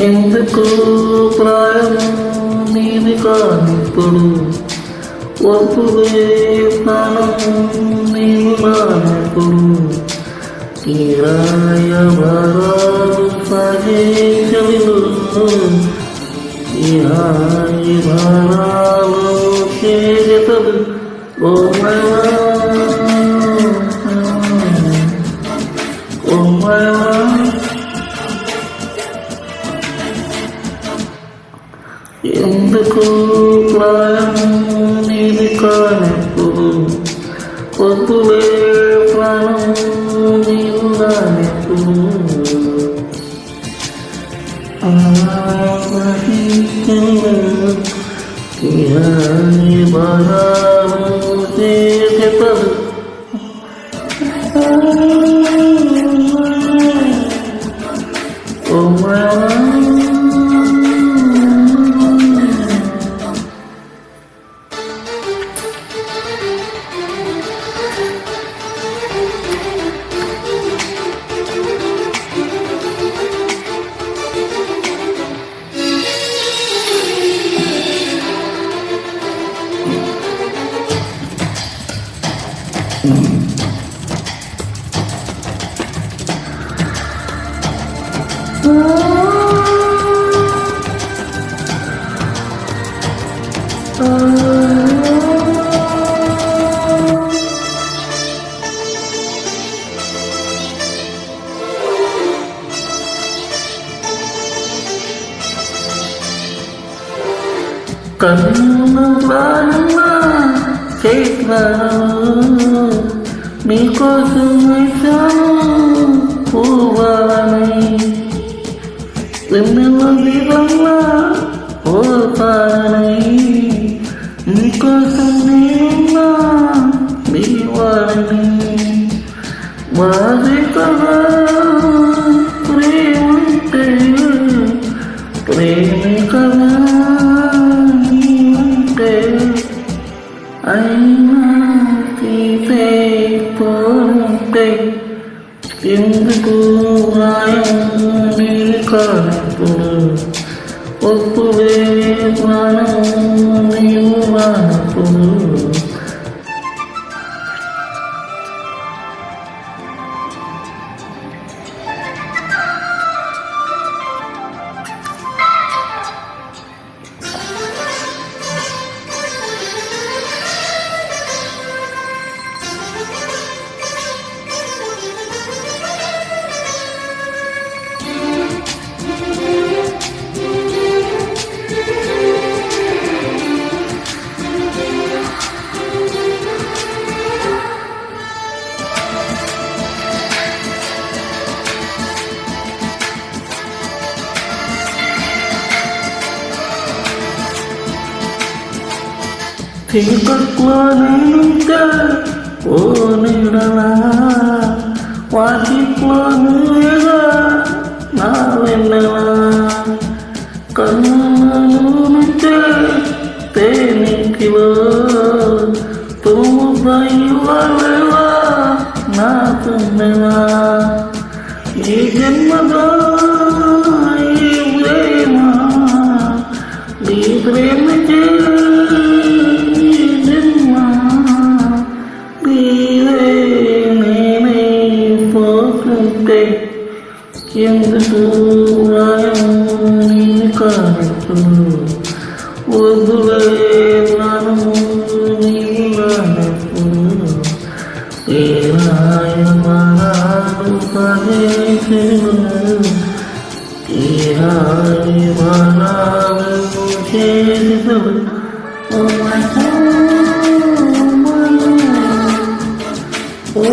ఎందుకు ప్రాయం నీది కానిప్పుడు వద్దులే ప్రాణం నీవు నానెప్పుడు తీరాయ భారాలు సాగే చలిలో ఈ హాయి భారాలు చేతలు ఓ ఎందుకు ప్రాయం నీది కానెప్పుడు వద్దులే ప్రాణం నీవు నానెప్పుడు భారాలు చేతలు కన్ను ప్రాణ చేతులను నీకోసం వేశాను పూవాలని వెన్నెల దీపంలా పోతానని నీకోసం నేనున్నా నీవాడని వారి కదా ప్రేమంటే ప్రేమే కదా అయినా తీసే పోతే ఎందుకు రాయం నీళ్ళు కానప్పుడు ఒప్పులే ప్రాణం నీవు రానప్పుడు చీకట్లో నేనుంటే ఓ నీడలా వాటిట్లో నీగా నా వెన్నెలా కన్నుల నుంచే తేనికిలో తుమ్ముదయ్యవా నా తుమ్మెలా ఈ జన్మలో ఈ ప్రేమ నీ ప్రేమకే ఎందుకు రాయం నీళ్ళు కానప్పుడు వద్దులే ప్రాణం నీవు రానప్పుడు ఏ రాయ మనాలు పదేశలు ఏ రాయ మనాలు చేతులు ఓ